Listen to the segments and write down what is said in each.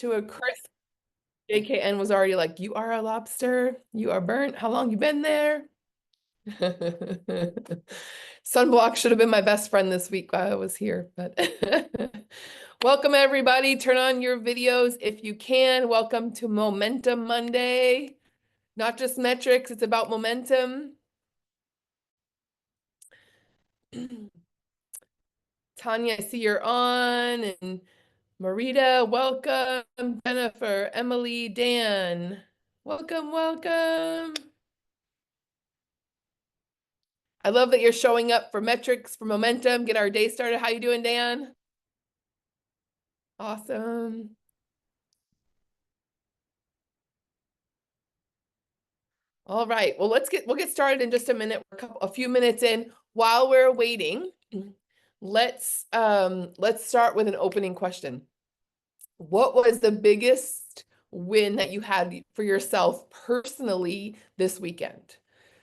to a crisp. JKN was already like, you are a lobster. You are burnt. How long you been there? Sunblock should have been my best friend this week while I was here, but welcome everybody. Turn on your videos if you can. Welcome to Momentum Monday. Not just metrics, it's about momentum. Tanya, I see you're on, and Marita, welcome. Jennifer, Emily, Dan, welcome, welcome. I love that you're showing up for metrics, for momentum, get our day started. How you doing, Dan? Awesome. All right, well, we'll get started in just a minute. We're a few minutes in. While we're waiting, let's start with an opening question. What was the biggest win that you had for yourself personally this weekend?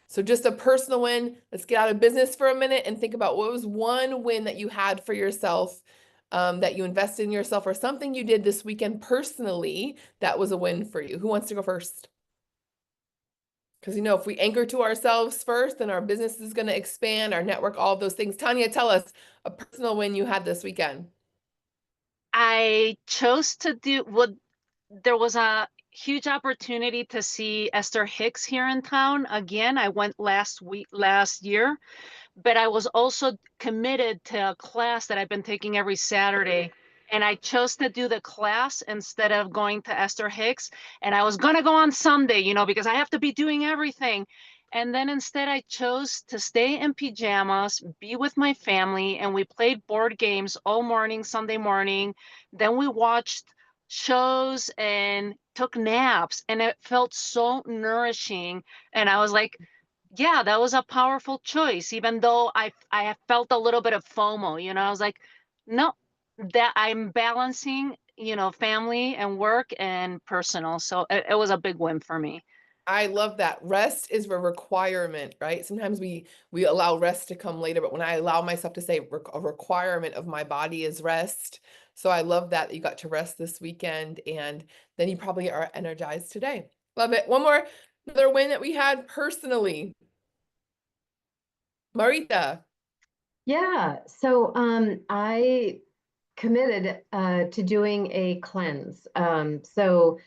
So just a personal win. Let's get out of business for a minute and think about what was one win that you had for yourself, that you invested in yourself, or something you did this weekend personally that was a win for you. Who wants to go first? Because, you know, if we anchor to ourselves first, then our business is going to expand, our network, all of those things. Tanya, tell us a personal win you had this weekend. I chose to do what there was a huge opportunity to see Esther Hicks here in town. Again, I went last year, but I was also committed to a class that I've been taking every Saturday. And I chose to do the class instead of going to Esther Hicks. And I was going to go on Sunday, you know, because I have to be doing everything. And then instead I chose to stay in pajamas, be with my family, and we played board games all morning, Sunday morning. Then we watched shows and took naps, and it felt so nourishing. And I was like, yeah, that was a powerful choice, even though I felt a little bit of FOMO, you know. I was like, no, that I'm balancing, you know, family and work and personal. So it was a big win for me. I love that. Rest is a requirement, right? Sometimes we allow rest to come later, but when I allow myself to say a requirement of my body is rest. So I love that you got to rest this weekend, and then you probably are energized today. Love it. Another win that we had personally. Marita. Yeah, so I committed to doing a cleanse. So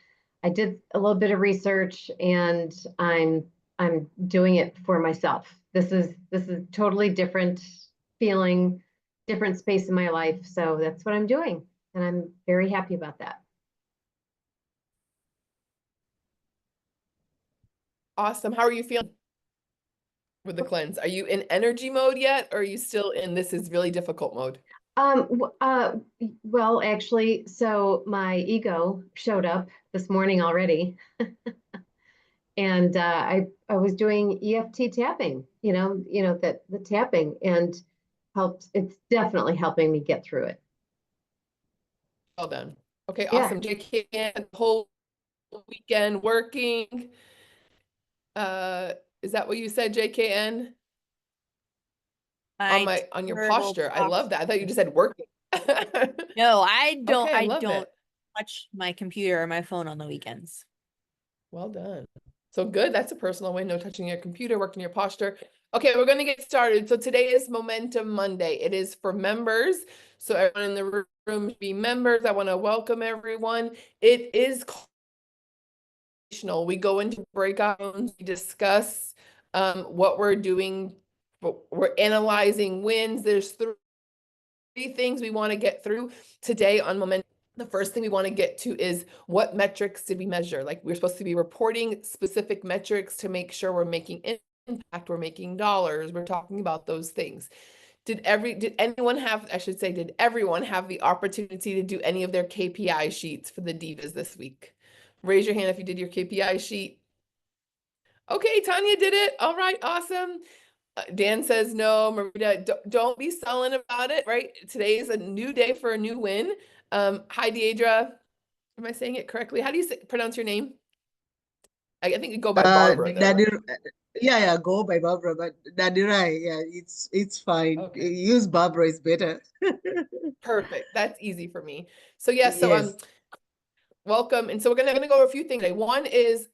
I did a little bit of research, and I'm doing it for myself. This is totally different feeling, different space in my life. So that's what I'm doing, and I'm very happy about that. Awesome. How are you feeling with the cleanse? Are you in energy mode yet, or are you still in this is really difficult mode? Well, actually, so my ego showed up this morning already. And I was doing EFT tapping, that the tapping, and helps. It's definitely helping me get through it. Well done. Okay, Yeah. awesome. JK, the whole weekend working. Is that what you said, JKN? On your posture. I love that. I thought you just said working. No, I don't. Okay, I love don't it. touch my computer or my phone on the weekends. Well done. So good. That's a personal win. No touching your computer, working your posture. Okay, we're going to get started. So today is Momentum Monday. It is for members. So everyone in the room be members. I want to welcome everyone. It is we go into breakout rooms, we discuss what we're doing. We're analyzing wins. There's three things we want to get through today on Momentum. The first thing we want to get to is what metrics did we measure? Like, we're supposed to be reporting specific metrics to make sure we're making impact, we're making dollars, we're talking about those things. Did everyone have the opportunity to do any of their KPI sheets for the divas this week? Raise your hand if you did your KPI sheet. Okay, Tanya did it. All right, awesome. Dan says no. Marita, don't be sullen about it, right? Today is a new day for a new win. Hi, Deidre. Am I saying it correctly? How do you pronounce your name? I think you go by Barbara. Yeah, go by Barbara, but Nadirai, yeah, it's fine. Okay. Use Barbara is better. Perfect. That's easy for me. So yeah, so Yes. welcome. And so we're gonna go over a few things today. One is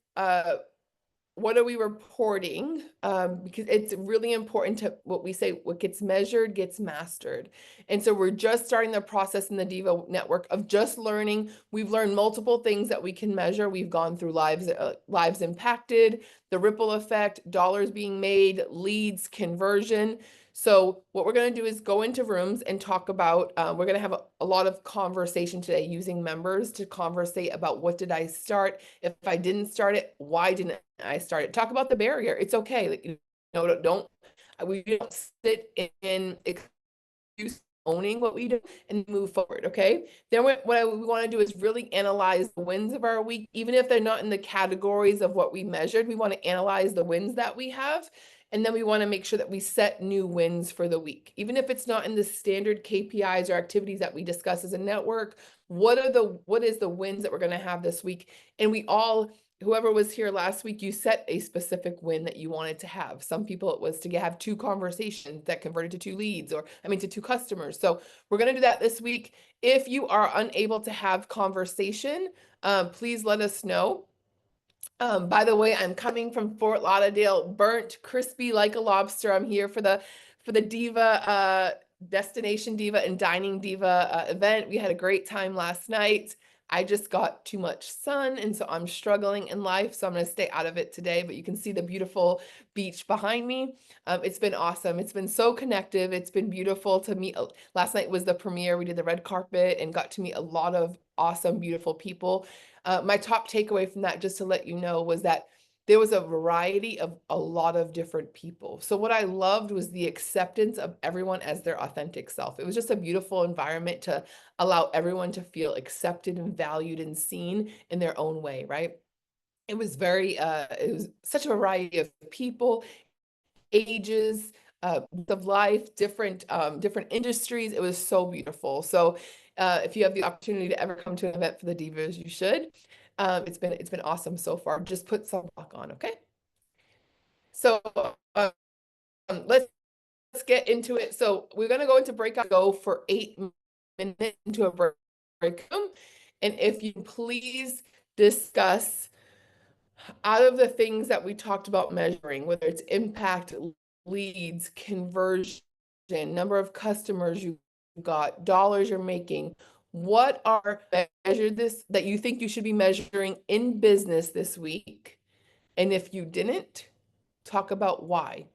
what are we reporting? Because it's really important to what we say, what gets measured gets mastered. And so we're just starting the process in the DIVA network of just learning. We've learned multiple things that we can measure. We've gone through lives impacted, the ripple effect, dollars being made, leads, conversion. So what we're going to do is go into rooms and talk about, we're going to have a lot of conversation today using members to conversate about what did I start? If I didn't start it, why didn't I start it? Talk about the barrier. It's okay. Like, we don't sit in excuse owning what we do and move forward. Okay. Then what we want to do is really analyze the wins of our week, even if they're not in the categories of what we measured. We want to analyze the wins that we have. And then we want to make sure that we set new wins for the week, even if it's not in the standard KPIs or activities that we discuss as a network. What is the wins that we're going to have this week? And we all, whoever was here last week, you set a specific win that you wanted to have. Some people it was to have 2 conversations that converted to 2 leads, to 2 customers. So we're going to do that this week. If you are unable to have conversation, please let us know. By the way, I'm coming from Fort Lauderdale, burnt, crispy like a lobster. I'm here for the DIVA Destination Diva and Dining Diva event. We had a great time last night. I just got too much sun, and so I'm struggling in life, so I'm going to stay out of it today, but you can see the beautiful beach behind me. It's been awesome. It's been so connective. It's been beautiful to meet. Last night was the premiere. We did the red carpet and got to meet a lot of awesome, beautiful people. My top takeaway from that, just to let you know, was that there was a variety of a lot of different people. So what I loved was the acceptance of everyone as their authentic self. It was just a beautiful environment to allow everyone to feel accepted and valued and seen in their own way, right? It was it was such a variety of people, ages, of life, different industries. It was so beautiful. So if you have the opportunity to ever come to an event for the Divas, you should. It's been awesome so far. Just put some rock on, okay? So let's get into it. So we're gonna go into breakout, go for 8 minutes into a break room, and if you please discuss out of the things that we talked about measuring, whether it's impact, leads, conversion, number of customers you got, dollars you're making, what are measured this that you think you should be measuring in business this week? And if you didn't, talk about why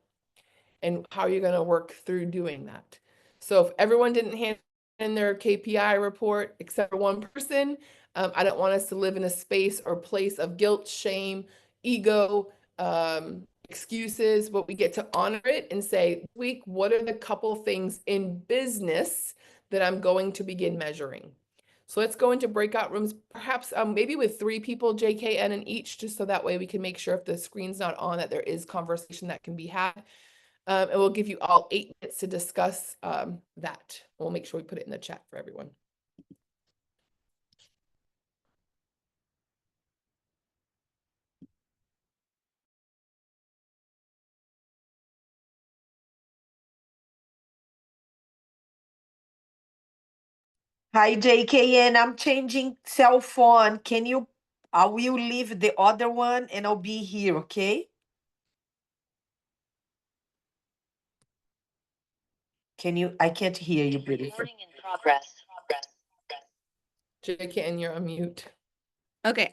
and how you're going to work through doing that. So if everyone didn't hand in their KPI report except for one person, I don't want us to live in a space or place of guilt, shame, ego, excuses, but we get to honor it and say, week, what are the couple things in business that I'm going to begin measuring? So let's go into breakout rooms, perhaps maybe with 3 people, JKN in each, just so that way we can make sure if the screen's not on that there is conversation that can be had. And we'll give you all 8 minutes to discuss that. We'll make sure we put it in the chat for everyone. Hi, JKN. I'm changing cell phone. I will leave the other one and I'll be here, okay? I can't hear you, beautiful. Recording in progress. JKN, you're on mute. Okay,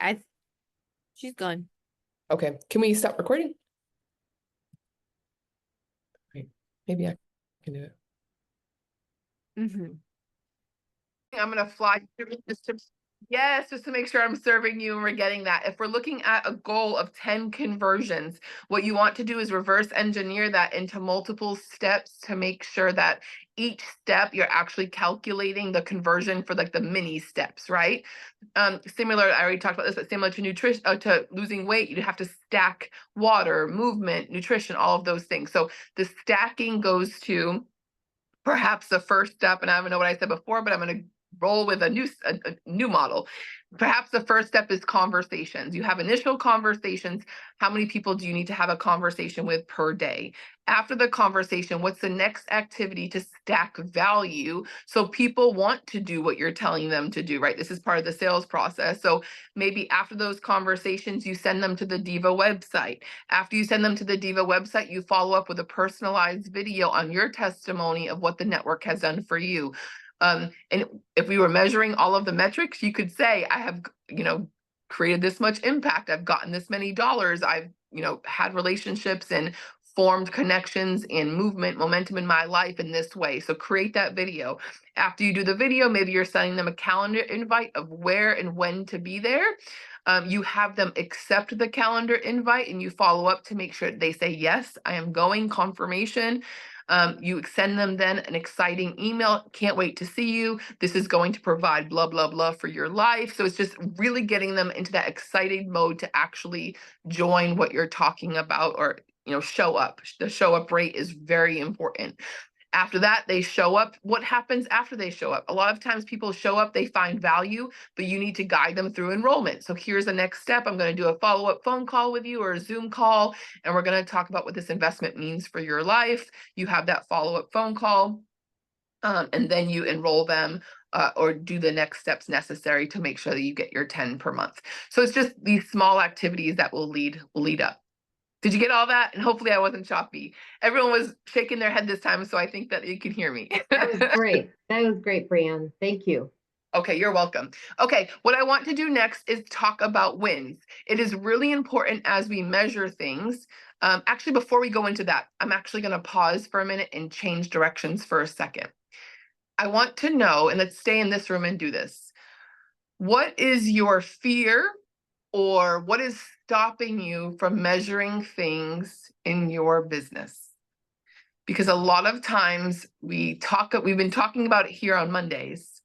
she's gone. Okay, can we stop recording? Wait, maybe I can do it. I'm gonna fly through just to, yes, just to make sure I'm serving you and we're getting that. If we're looking at a goal of 10 conversions, what you want to do is reverse engineer that into multiple steps to make sure that each step you're actually calculating the conversion for like the mini steps, right? Similar, I already talked about this, but similar to nutrition, to losing weight, you have to stack water, movement, nutrition, all of those things. So the stacking goes to perhaps the first step, and I don't know what I said before, but I'm going to roll with a new model. perhaps the first step is conversations. You have initial conversations. How many people do you need to have a conversation with per day? After the conversation, what's the next activity to stack value so people want to do what you're telling them to do, right? This is part of the sales process. So maybe after those conversations, you send them to the DIVA website. After you send them to the DIVA website, you follow up with a personalized video on your testimony of what the network has done for you. And if we were measuring all of the metrics, you could say, I have, created this much impact. I've gotten this many dollars. I've, had relationships and formed connections and movement, momentum in my life in this way. So create that video. After you do the video, maybe you're sending them a calendar invite of where and when to be there. You have them accept the calendar invite and you follow up to make sure they say, yes, I am going, confirmation. You send them then an exciting email. Can't wait to see you. This is going to provide blah, blah, blah for your life. So it's just really getting them into that excited mode to actually join what you're talking about or, show up. The show up rate is very important. After that, they show up. What happens after they show up? A lot of times people show up, they find value, but you need to guide them through enrollment. So here's the next step. I'm going to do a follow-up phone call with you or a Zoom call, and we're going to talk about what this investment means for your life. You have that follow-up phone call, and then you enroll them or do the next steps necessary to make sure that you get your 10 per month. So it's just these small activities that will lead up. Did you get all that? And hopefully I wasn't choppy. Everyone was shaking their head this time, so I think that you can hear me. That was great. That was great, Brianne. Thank you. Okay, you're welcome. Okay, what I want to do next is talk about wins. It is really important as we measure things. Actually, before we go into that, I'm actually going to pause for a minute and change directions for a second. I want to know, and let's stay in this room and do this. What is your fear or what is stopping you from measuring things in your business? Because a lot of times we've been talking about it here on Mondays,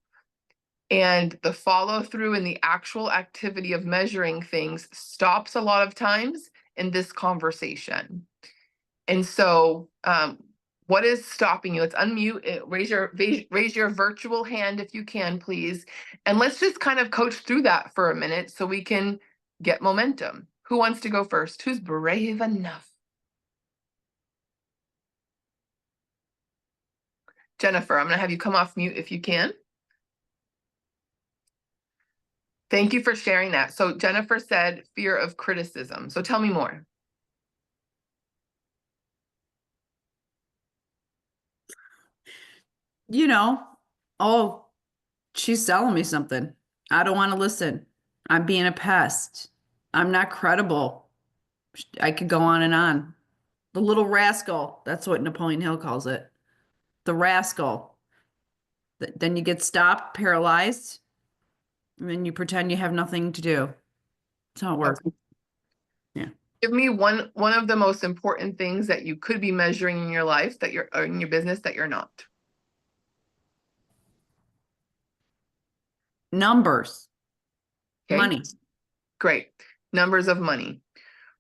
and the follow through and the actual activity of measuring things stops a lot of times in this conversation. And so, what is stopping you? Let's unmute, raise your virtual hand if you can, please. And let's just kind of coach through that for a minute so we can get momentum. Who wants to go first? Who's brave enough? Jennifer, I'm going to have you come off mute if you can. Thank you for sharing that. So Jennifer said fear of criticism. So tell me more. Oh, she's selling me something. I don't want to listen. I'm being a pest. I'm not credible. I could go on and on. The little rascal. That's what Napoleon Hill calls it. The rascal. Then you get stopped, paralyzed, and then you pretend you have nothing to do. That's how it works. Okay. Yeah. Give me one of the most important things that you could be measuring in your life or in your business that you're not. Numbers. Okay. Money. Great. Numbers of money.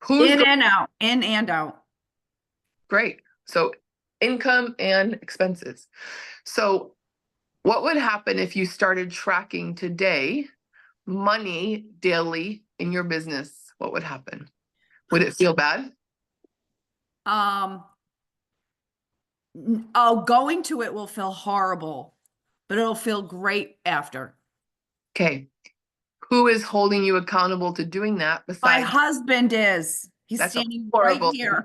In and out. In and out. Great. So income and expenses. So what would happen if you started tracking today money daily in your business? What would happen? Would it feel bad? Going to it will feel horrible, but it'll feel great after. Okay. Who is holding you accountable to doing that besides? My husband is. He's standing right here.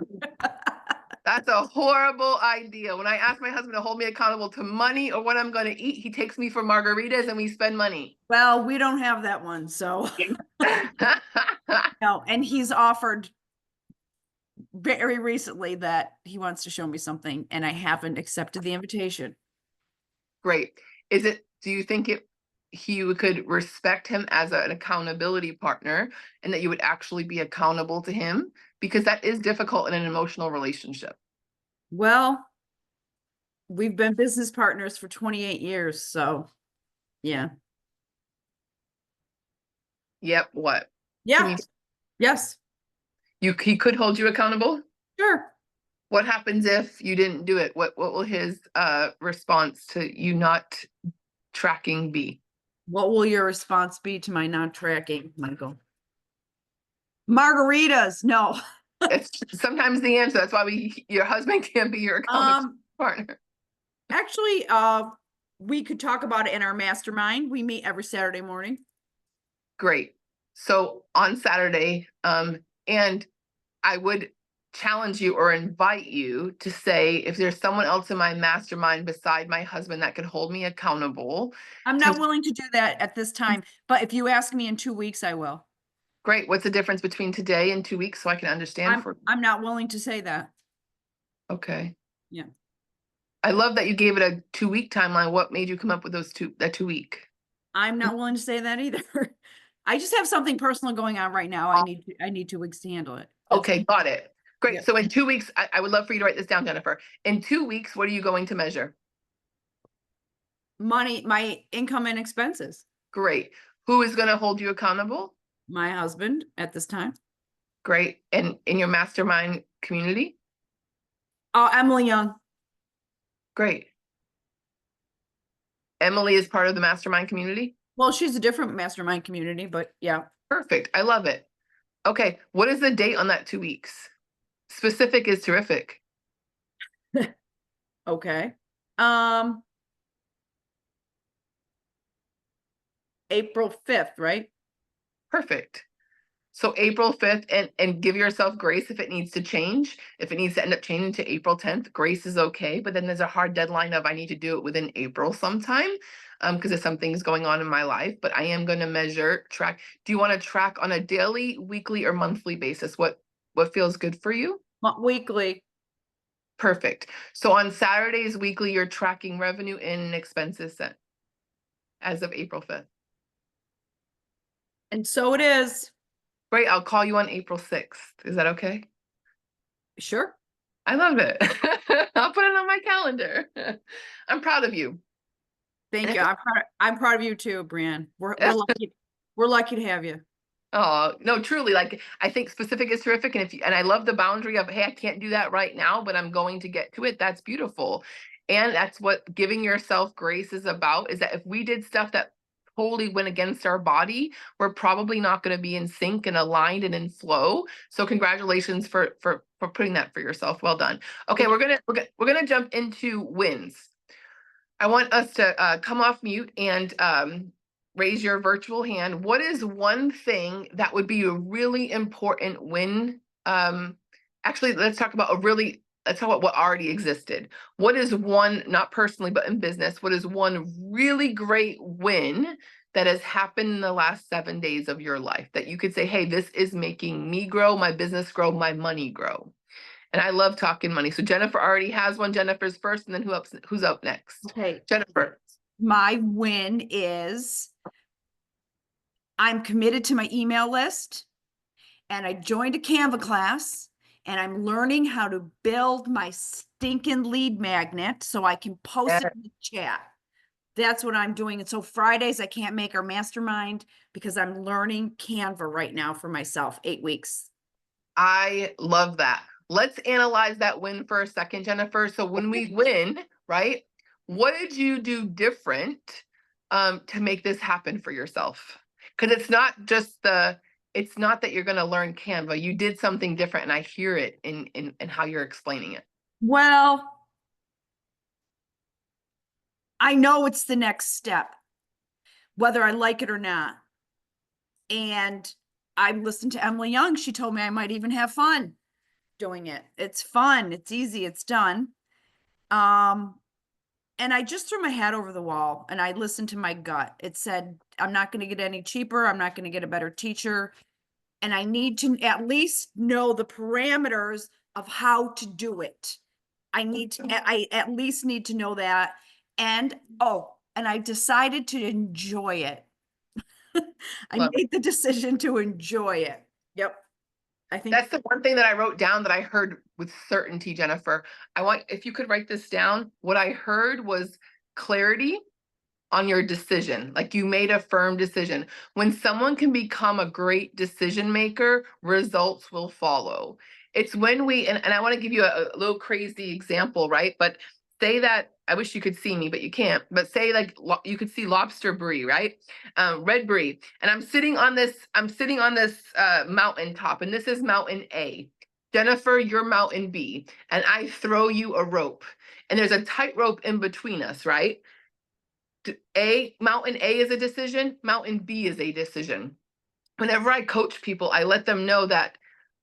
That's a horrible idea. When I ask my husband to hold me accountable to money or what I'm going to eat, he takes me for margaritas and we spend money. Well, we don't have that one, so. No, and he's offered very recently that he wants to show me something, and I haven't accepted the invitation. Great. Do you think he could respect him as an accountability partner and that you would actually be accountable to him? Because that is difficult in an emotional relationship. Well, we've been business partners for 28 years, so yeah. Yep. What? Yeah. Yes. He could hold you accountable? Sure. What happens if you didn't do it? What will his response to you not tracking be? What will your response be to my non-tracking, Michael? Margaritas. No. It's sometimes the answer. That's why your husband can't be your accountability partner. Actually, we could talk about it in our mastermind. We meet every Saturday morning. Great. So on Saturday, and I would challenge you or invite you to say, if there's someone else in my mastermind beside my husband that could hold me accountable. I'm not willing to do that at this time, but if you ask me in 2 weeks, I will. Great. What's the difference between today and 2 weeks so I can understand? I'm not willing to say that. Okay. Yeah. I love that you gave it a 2-week timeline. What made you come up with that 2 week? I'm not willing to say that either. I just have something personal going on right now. I need 2 weeks to handle it. Okay, got it. Great. Yeah. So in 2 weeks, I would love for you to write this down, Jennifer. In 2 weeks, what are you going to measure? Money, my income and expenses. Great. Who is going to hold you accountable? My husband at this time. Great. And in your mastermind community? Emily Young. Great. Emily is part of the mastermind community? Well, she's a different mastermind community, but yeah. Perfect. I love it. Okay. What is the date on that 2 weeks? Specific is terrific. Okay. April 5th, right? Perfect. So April 5th, and give yourself grace if it needs to change. If it needs to end up changing to April 10th, grace is okay. But then there's a hard deadline of I need to do it within April sometime, because there's some things going on in my life. But I am going to track. Do you want to track on a daily, weekly, or monthly basis? What feels good for you? Weekly. Perfect. So on Saturdays weekly, you're tracking revenue and expenses set as of April 5th. And so it is. Great. I'll call you on April 6th. Is that okay? Sure. I love it. I'll put it on my calendar. I'm proud of you. Thank you. I'm proud of you too, Brianne. We're lucky. We're lucky to have you. Oh, no, truly. Like, I think specific is terrific. And I love the boundary of, hey, I can't do that right now, but I'm going to get to it. That's beautiful. And that's what giving yourself grace is about, is that if we did stuff that totally went against our body, we're probably not going to be in sync and aligned and in flow. So congratulations for putting that for yourself. Well done. Okay, we're gonna jump into wins. I want us to come off mute and raise your virtual hand. What is one thing that would be a really important win? Actually, let's talk about what already existed. What is one, not personally, but in business, what is one really great win that has happened in the last 7 days of your life that you could say, hey, this is making me grow, my business grow, my money grow? And I love talking money. So Jennifer already has one. Jennifer's first, and then who's up next? Okay. Jennifer. My win is I'm committed to my email list, and I joined a Canva class, and I'm learning how to build my stinking lead magnet so I can post it in the chat. That's what I'm doing. And so Fridays, I can't make our mastermind because I'm learning Canva right now for myself, 8 weeks. I love that. Let's analyze that win for a second, Jennifer. So when we win, right, what did you do different to make this happen for yourself? Because it's not that you're going to learn Canva. You did something different, and I hear it in how you're explaining it. Well, I know it's the next step, whether I like it or not. And I listened to Emily Young. She told me I might even have fun doing it. It's fun. It's easy. It's done. And I just threw my hat over the wall and I listened to my gut. It said, I'm not going to get any cheaper. I'm not going to get a better teacher. And I need to at least know the parameters of how to do it. I at least need to know that. And I decided to enjoy it. I made the decision to enjoy it. Yep. I think that's the one thing that I wrote down that I heard with certainty, Jennifer. If you could write this down, what I heard was clarity on your decision. Like, you made a firm decision. When someone can become a great decision maker, results will follow. It's when and I want to give you a little crazy example, right? But say that I wish you could see me, but you can't. But say like you could see lobster brie, right? Red brie. And I'm sitting on this mountaintop, and this is mountain A. Jennifer, you're mountain B, and I throw you a rope, and there's a tightrope in between us, right? Mountain A is a decision, mountain B is a decision. Whenever I coach people, I let them know that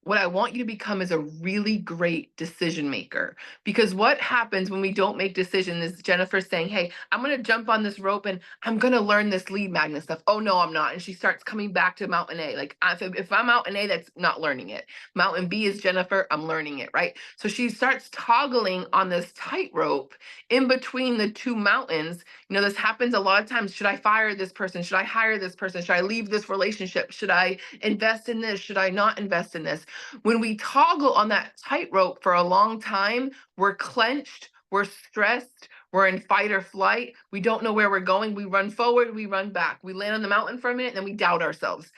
what I want you to become is a really great decision maker. Because what happens when we don't make decisions is Jennifer saying, hey, I'm going to jump on this rope and I'm going to learn this lead magnet stuff. Oh, no, I'm not. And she starts coming back to mountain A. Like if I'm mountain A, that's not learning it. Mountain B is Jennifer, I'm learning it, right? So she starts toggling on this tightrope in between the two mountains. You know, this happens a lot of times. Should I fire this person? Should I hire this person? Should I leave this relationship? Should I invest in this? Should I not invest in this? When we toggle on that tightrope for a long time, we're clenched, we're stressed, we're in fight or flight. We don't know where we're going. We run forward, we run back. We land on the mountain for a minute, and then we doubt ourselves.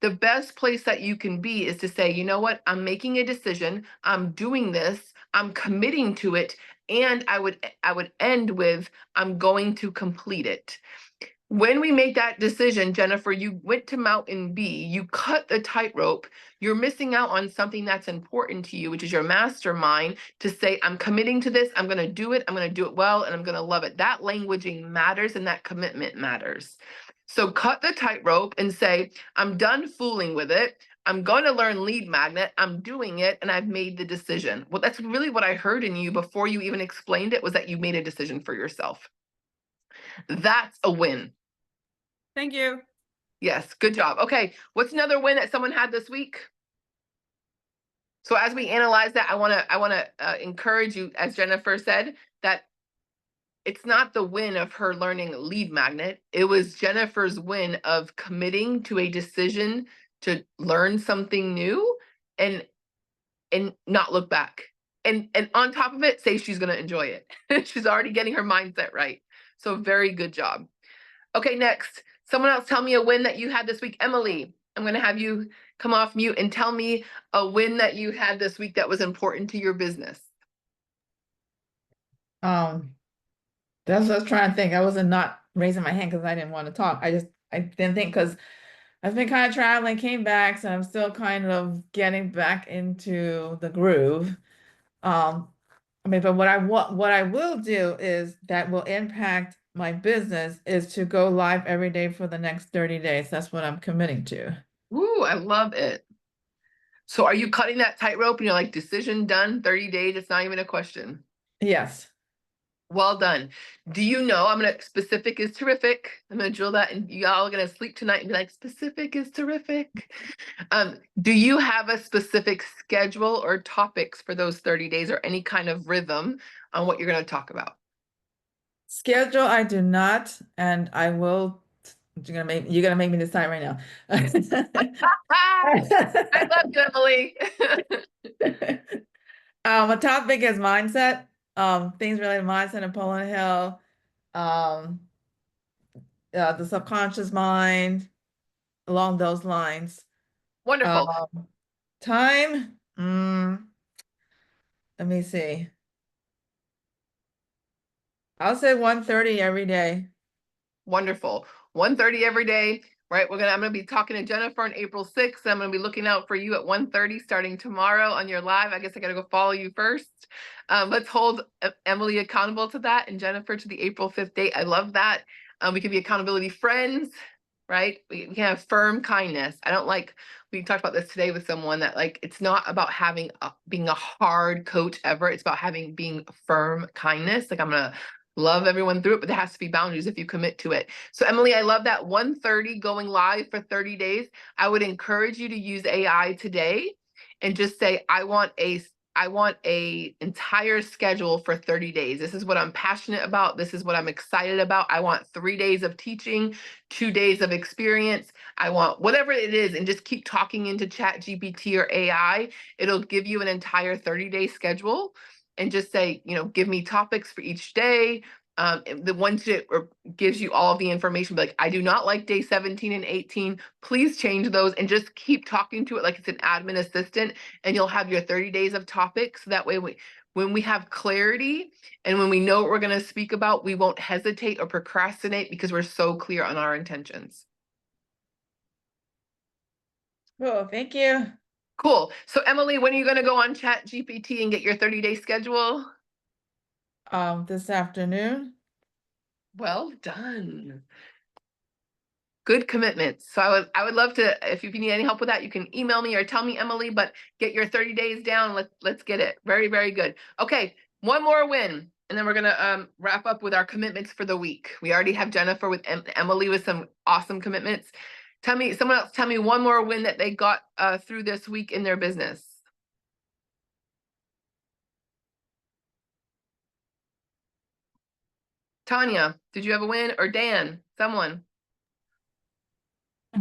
The best place that you can be is to say, you know what? I'm making a decision. I'm doing this. I'm committing to it. And I would end with, I'm going to complete it. When we make that decision, Jennifer, you went to mountain B, you cut the tightrope, you're missing out on something that's important to you, which is your mastermind, to say, I'm committing to this, I'm going to do it well, and I'm going to love it. That languaging matters, and that commitment matters. So cut the tightrope and say, I'm done fooling with it. I'm going to learn lead magnet. I'm doing it, and I've made the decision. Well, that's really what I heard in you before you even explained it, was that you made a decision for yourself. That's a win. Thank you. Yes, good job. Okay, what's another win that someone had this week? So as we analyze that, I want to encourage you, as Jennifer said, that it's not the win of her learning lead magnet. It was Jennifer's win of committing to a decision to learn something new and not look back. And on top of it, say she's going to enjoy it. She's already getting her mindset right. So very good job. Okay, next. Someone else tell me a win that you had this week. Emily, I'm going to have you come off mute and tell me a win that you had this week that was important to your business. That's what I was trying to think. I wasn't not raising my hand because I didn't want to talk. I didn't think, because I've been kind of traveling, came back, so I'm still kind of getting back into the groove. But what I will do is that will impact my business is to go live every day for the next 30 days. That's what I'm committing to. Woo, I love it. So are you cutting that tightrope and you're like, decision done, 30 days, it's not even a question? Yes. Well done. Do you know, specific is terrific. I'm gonna drill that, and y'all are gonna sleep tonight and be like, specific is terrific. Do you have a specific schedule or topics for those 30 days, or any kind of rhythm on what you're gonna talk about? Schedule, I do not, and I will. You're gonna make me decide right now. I love you, Emily. A topic is mindset. Things related to mindset and Napoleon Hill. The subconscious mind, along those lines. Wonderful. Time. Let me see. I'll say 1:30 every day. Wonderful. 1:30 every day, right? I'm gonna be talking to Jennifer on April 6th. I'm gonna be looking out for you at 1:30 starting tomorrow on your live. I guess I gotta go follow you first. Let's hold Emily accountable to that, and Jennifer to the April 5th date. I love that. We can be accountability friends, right? We can have firm kindness. We talked about this today with someone, that like, it's not about being a hard coach ever. It's about being firm kindness. Like, I'm gonna love everyone through it, but there has to be boundaries if you commit to it. So Emily, I love that 1:30 going live for 30 days. I would encourage you to use AI today and just say, I want a entire schedule for 30 days. This is what I'm passionate about. This is what I'm excited about. I want 3 days of teaching, 2 days of experience. I want whatever it is, and just keep talking into ChatGPT or AI. It'll give you an entire 30-day schedule, and just say, give me topics for each day. The ones that gives you all of the information, like, I do not like day 17 and 18. Please change those, and just keep talking to it like it's an admin assistant, and you'll have your 30 days of topics. That way When we have clarity and when we know what we're going to speak about, we won't hesitate or procrastinate because we're so clear on our intentions. Cool, thank you. Cool. So Emily, when are you going to go on Chat GPT and get your 30-day schedule? This afternoon. Well done. Good commitments. So I would love to, if you need any help with that, you can email me or tell me, Emily, but get your 30 days down. Let's get it. Very, very good. Okay, one more win. And then we're gonna wrap up with our commitments for the week. We already have Jennifer with Emily with some awesome commitments. Someone else tell me one more win that they got through this week in their business. Tanya, did you have a win? Or Dan, someone?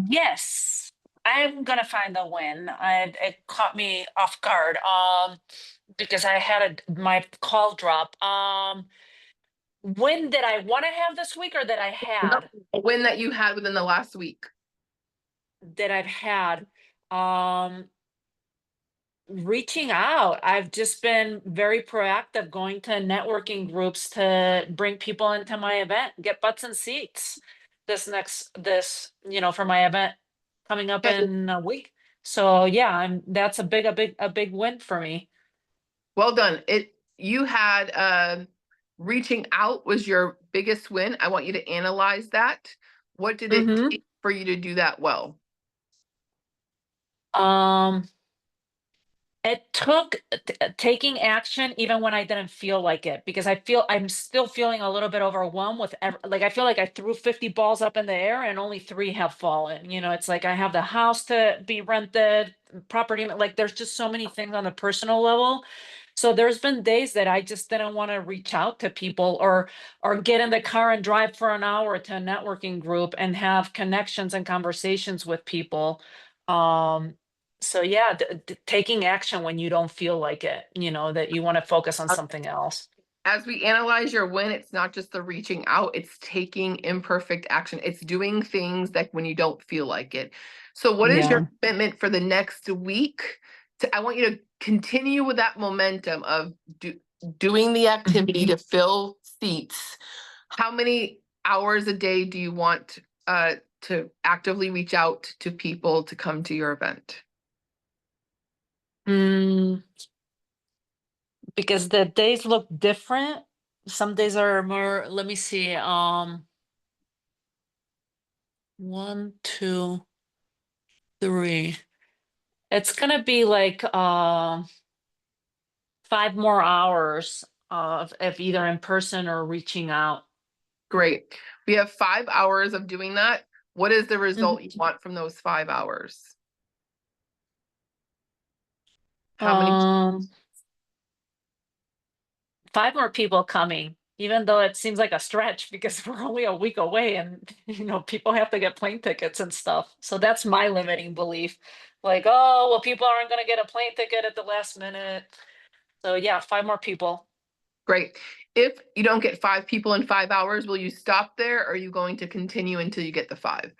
Yes, I'm gonna find the win. It caught me off guard. Because I had my call drop. When did I want to have this week, or that I had? A win that you had within the last week. That I've had. Reaching out. I've just been very proactive, going to networking groups to bring people into my event, get butts and seats for my event coming up Okay. in a week. So yeah, that's a big win for me. Well done. You had reaching out was your biggest win. I want you to analyze that. What did it take for you to do that well? It took taking action even when I didn't feel like it, because I'm still feeling a little bit overwhelmed with I feel like I threw 50 balls up in the air and only 3 have fallen. It's like I have the house to be rented, property, like there's just so many things on the personal level. So there's been days that I just didn't want to reach out to people or get in the car and drive for an hour to a networking group and have connections and conversations with people. So yeah, taking action when you don't feel like it, that you want to focus on something else. As we analyze your win, it's not just the reaching out, it's taking imperfect action. It's doing things that when you don't feel like it. So what is your commitment for the next week? I want you to continue with that momentum of doing the activity to fill seats. How many hours a day do you want to actively reach out to people to come to your event? Because the days look different. Some days are more, let me see, 1, 2, 3. It's gonna be like 5 more hours of either in person or reaching out. Great. We have 5 hours of doing that. What is the result you want from those 5 hours? How many? 5 more people coming, even though it seems like a stretch because we're only a week away and people have to get plane tickets and stuff. So that's my limiting belief. Like, oh, well, people aren't going to get a plane ticket at the last minute. So yeah, 5 more people. Great. If you don't get 5 people in 5 hours, will you stop there? Or are you going to continue until you get the 5?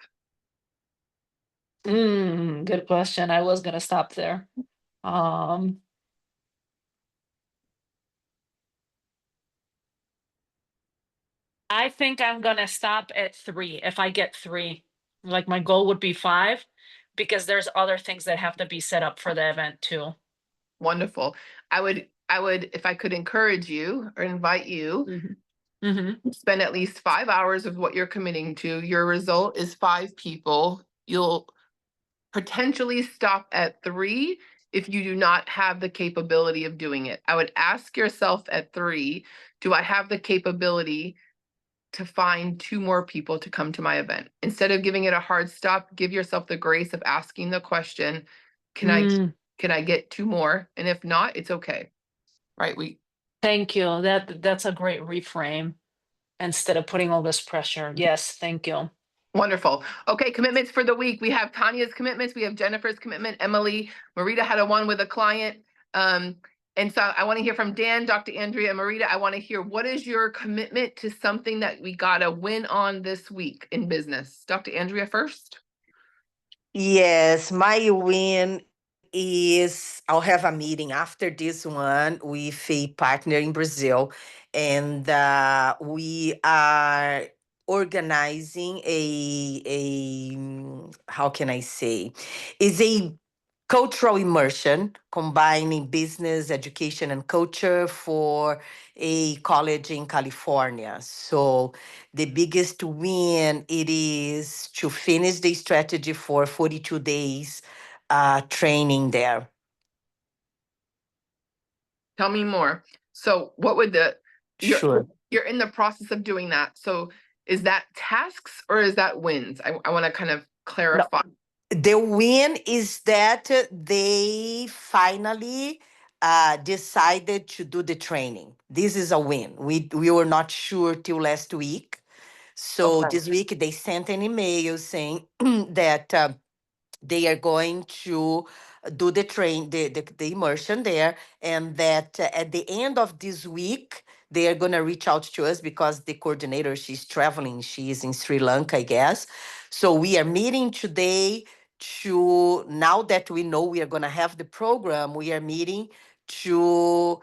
Good question. I was going to stop there. I think I'm gonna stop at 3 if I get 3. Like my goal would be 5, because there's other things that have to be set up for the event too. Wonderful. I would, if I could encourage you or invite you, spend at least 5 hours of what you're committing to. Your result is 5 people. You'll potentially stop at 3 if you do not have the capability of doing it. I would ask yourself at 3, do I have the capability to find 2 more people to come to my event? Instead of giving it a hard stop, give yourself the grace of asking the question, can I get 2 more? And if not, it's okay. Right? Thank you. That's a great reframe instead of putting all this pressure. Yes, thank you. Wonderful. Okay, commitments for the week. We have Tanya's commitments. We have Jennifer's commitment. Emily, Marita had a one with a client. And so I want to hear from Dan, Dr. Andrea, Marita. I want to hear, what is your commitment to something that we got to win on this week in business? Dr. Andrea first. Yes, my win is I'll have a meeting after this one with a partner in Brazil, and we are organizing how can I say, is a cultural immersion combining business, education, and culture for a college in California. So the biggest win it is to finish the strategy for 42 days training there. Tell me more. So what would Sure. you're in the process of doing that. So is that tasks or is that wins? I want to kind of clarify. The win is that they finally decided to do the training. This is a win. We were not sure till last week. So Okay. this week they sent an email saying that they are going to do the immersion there, and that at the end of this week they are going to reach out to us because the coordinator, she's traveling, she is in Sri Lanka, I guess. So we are meeting today to, now that we know we are going to have the program, we are meeting to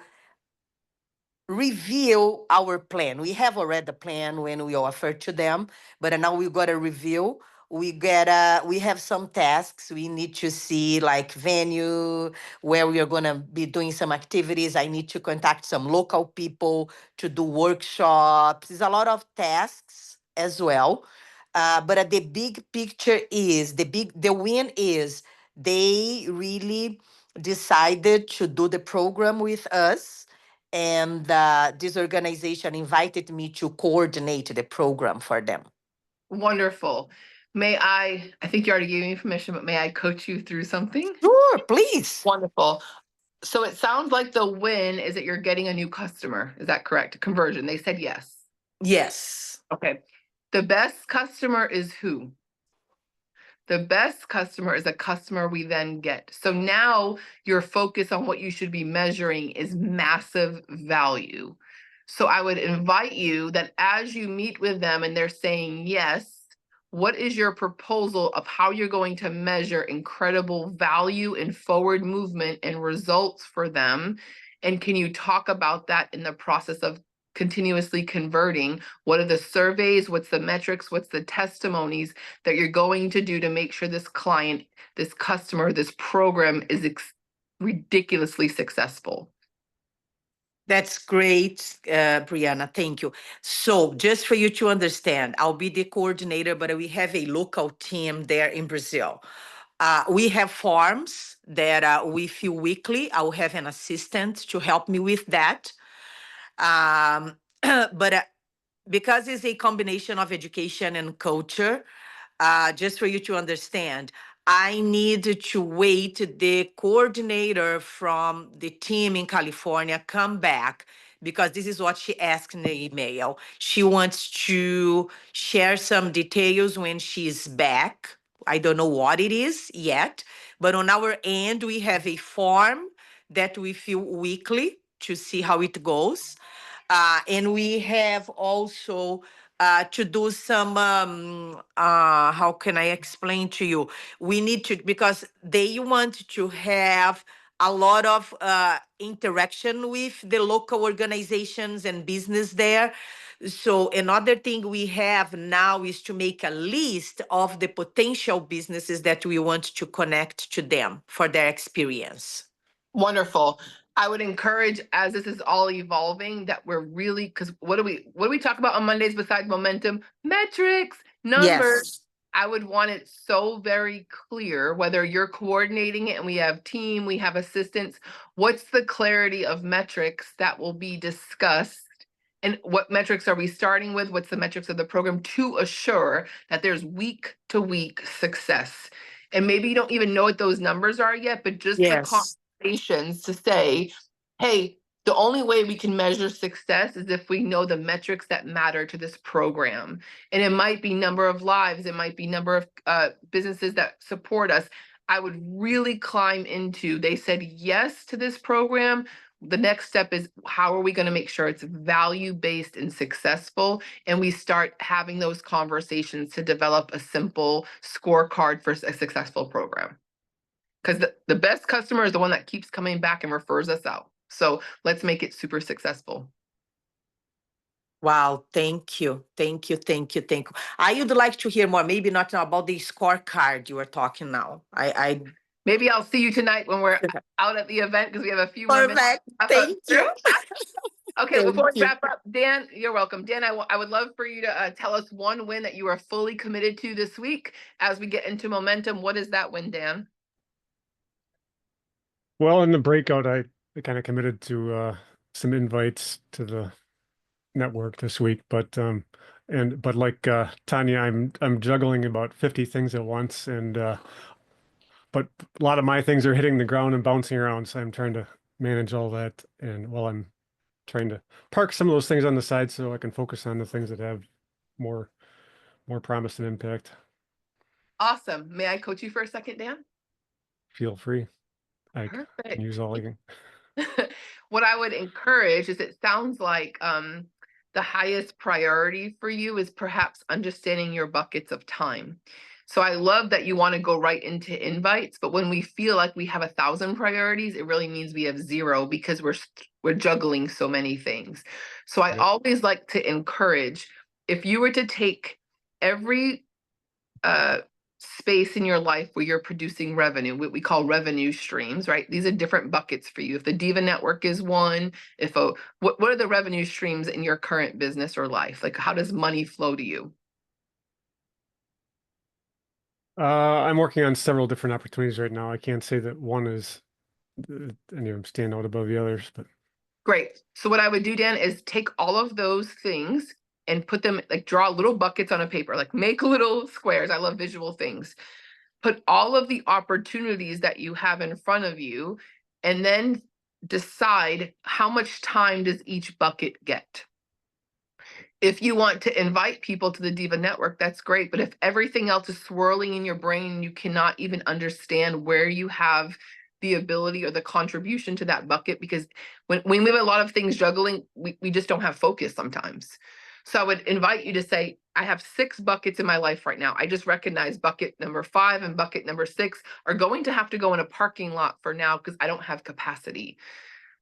review our plan. We have already the plan when we offered to them, but now we got to review. We have some tasks. We need to see like venue where we are gonna be doing some activities. I need to contact some local people to do workshops. There's a lot of tasks as well. But the big picture is the win is they really decided to do the program with us, and this organization invited me to coordinate the program for them. Wonderful. I think you already gave me permission, but may I coach you through something? Sure, please. Wonderful. So it sounds like the win is that you're getting a new customer. Is that correct? Conversion. They said yes. Yes. Okay. The best customer is who? The best customer is a customer we then get. So now your focus on what you should be measuring is massive value. So I would invite you that as you meet with them and they're saying yes, what is your proposal of how you're going to measure incredible value and forward movement and results for them? And can you talk about that in the process of continuously converting? What are the surveys? What's the metrics? What's the testimonies that you're going to do to make sure this client, this customer, this program is ridiculously successful? That's great, Brianna. Thank you. So just for you to understand, I'll be the coordinator, but we have a local team there in Brazil. We have forms that we fill weekly. I'll have an assistant to help me with that. But because it's a combination of education and culture, just for you to understand, I need to wait the coordinator from the team in California come back, because this is what she asked in the email. She wants to share some details when she's back. I don't know what it is yet, but on our end, we have a form that we fill weekly to see how it goes. And we have also to do some, how can I explain to you? We need to, because they want to have a lot of interaction with the local organizations and business there. So another thing we have now is to make a list of the potential businesses that we want to connect to them for their experience. Wonderful. I would encourage, as this is all evolving, that we're really, because what do we talk about on Mondays besides momentum? Metrics, numbers. Yes. I would want it so very clear, whether you're coordinating it and we have team, we have assistants, what's the clarity of metrics that will be discussed? And what metrics are we starting with? What's the metrics of the program to assure that there's week to week success? And maybe you don't even know what those numbers are yet, but just the conversations to say, hey, the only way we can measure success is if we know the metrics that matter to this program. And it might be number of lives, it might be number of businesses that support us. I would really climb into, they said yes to this program. The next step is, how are we going to make sure it's value-based and successful? And we start having those conversations to develop a simple scorecard for a successful program. because the best customer is the one that keeps coming back and refers us out. So let's make it super successful. Wow, thank you. Thank you. Thank you. Thank you. I would like to hear more, maybe not now about the scorecard you were talking now. Maybe I'll see you tonight when we're Okay. out at the event because we have a few more minutes. Perfect. Thank you. Okay, Thank before we you. wrap up, Dan, you're welcome. Dan, I would love for you to tell us one win that you are fully committed to this week as we get into momentum. What is that win, Dan? Well, in the breakout, I kind of committed to some invites to the network this week, but like Tanya, I'm juggling about 50 things at once, and but a lot of my things are hitting the ground and bouncing around, so I'm trying to manage all that, and while I'm trying to park some of those things on the side so I can focus on the things that have more promise and impact. Awesome. May I coach you for a second, Dan? Feel free. I can Perfect. use all I can. What I would encourage is, it sounds like the highest priority for you is perhaps understanding your buckets of time. So I love that you want to go right into invites, but when we feel like we have 1,000 priorities, it really means we have 0 because we're juggling so many things. So I always like to encourage, if you were to take every space in your life where you're producing revenue, what we call revenue streams, right? These are different buckets for you. If the DIVA Network is one, what are the revenue streams in your current business or life? Like, how does money flow to you? I'm working on several different opportunities right now. I can't say that one is any of them stand out above the others, but Great. So what I would do, Dan, is take all of those things and put them, like, draw little buckets on a paper, like make little squares. I love visual things. Put all of the opportunities that you have in front of you, and then decide how much time does each bucket get. If you want to invite people to the DIVA Network, that's great. But if everything else is swirling in your brain, you cannot even understand where you have the ability or the contribution to that bucket, because when we have a lot of things juggling, we just don't have focus sometimes. So I would invite you to say, I have 6 buckets in my life right now. I just recognize bucket number 5 and bucket number 6 are going to have to go in a parking lot for now because I don't have capacity.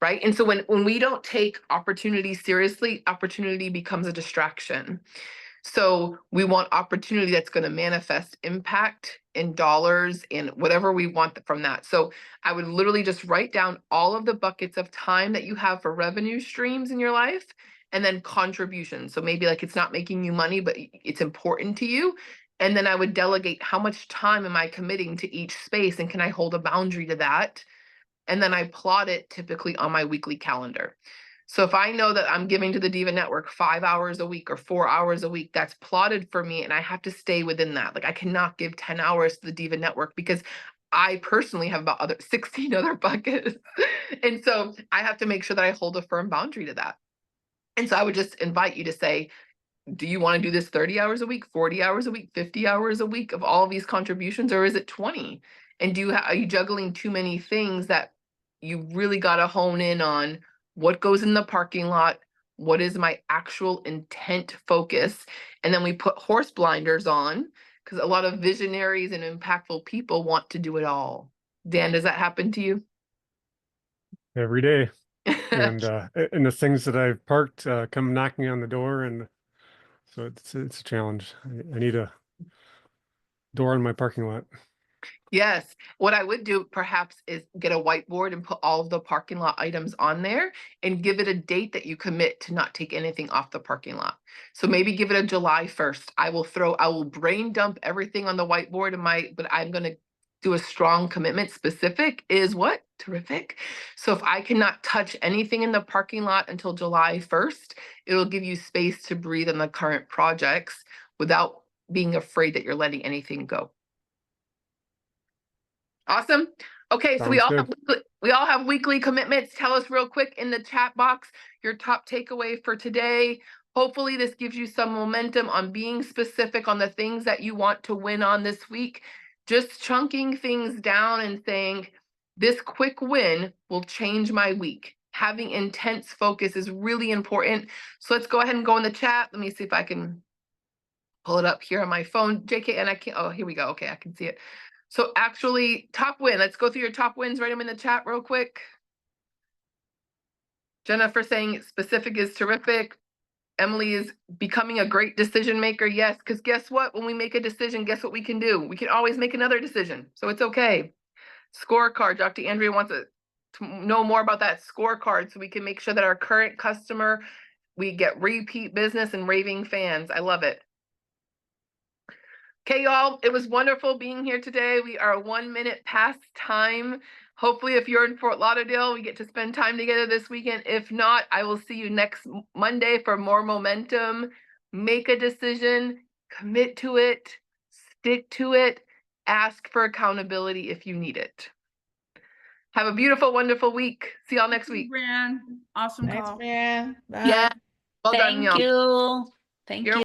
Right. And so when we don't take opportunity seriously, opportunity becomes a distraction. So we want opportunity that's going to manifest impact in dollars and whatever we want from that. So I would literally just write down all of the buckets of time that you have for revenue streams in your life, and then contributions. So maybe like it's not making you money, but it's important to you. And then I would delegate, how much time am I committing to each space, and can I hold a boundary to that? And then I plot it typically on my weekly calendar. So if I know that I'm giving to the DIVA Network 5 hours a week or 4 hours a week, that's plotted for me, and I have to stay within that. Like, I cannot give 10 hours to the DIVA Network because I personally have about 16 other buckets. And so I have to make sure that I hold a firm boundary to that. And so I would just invite you to say, do you want to do this 30 hours a week, 40 hours a week, 50 hours a week of all of these contributions, or is it 20? And are you juggling too many things that you really got to hone in on what goes in the parking lot? What is my actual intent focus? And then we put horse blinders on, because a lot of visionaries and impactful people want to do it all. Dan, does that happen to you? every day. And the things that I've parked come knocking on the door, and so it's a challenge. I need a door in my parking lot. Yes. What I would do perhaps is get a whiteboard and put all of the parking lot items on there, and give it a date that you commit to not take anything off the parking lot. So maybe give it a July 1st. I will brain dump everything on the whiteboard but I'm going to do a strong commitment. Specific is what? Terrific. So if I cannot touch anything in the parking lot until July 1st, it'll give you space to breathe on the current projects without being afraid that you're letting anything go. Awesome. Okay, so we all have weekly commitments. Tell us real quick in the chat box your top takeaway for today. Hopefully this gives you some momentum on being specific on the things that you want to win on this week. Just chunking things down and saying, this quick win will change my week. Having intense focus is really important. So let's go ahead and go in the chat. Let me see if I can pull it up here on my phone. JK, and I can't, oh, here we go. Okay, I can see it. So actually, top win. Let's go through your top wins. Write them in the chat real quick. Jennifer saying specific is terrific. Emily is becoming a great decision maker. Yes, because guess what? When we make a decision, guess what we can do? We can always make another decision. So it's okay. Scorecard. Dr. Andrea wants to know more about that scorecard so we can make sure that our current customer, we get repeat business and raving fans. I love it. Okay, y'all, it was wonderful being here today. We are 1 minute past time. Hopefully, if you're in Fort Lauderdale, we get to spend time together this weekend. If not, I will see you next Monday for more momentum. Make a decision, commit to it, stick to it, ask for accountability if you need it. Have a beautiful, wonderful week. See y'all next week. Fran. Awesome Thanks, call. Fran. Bye. Yeah. Well done, Thank y'all. you. Thank You're you.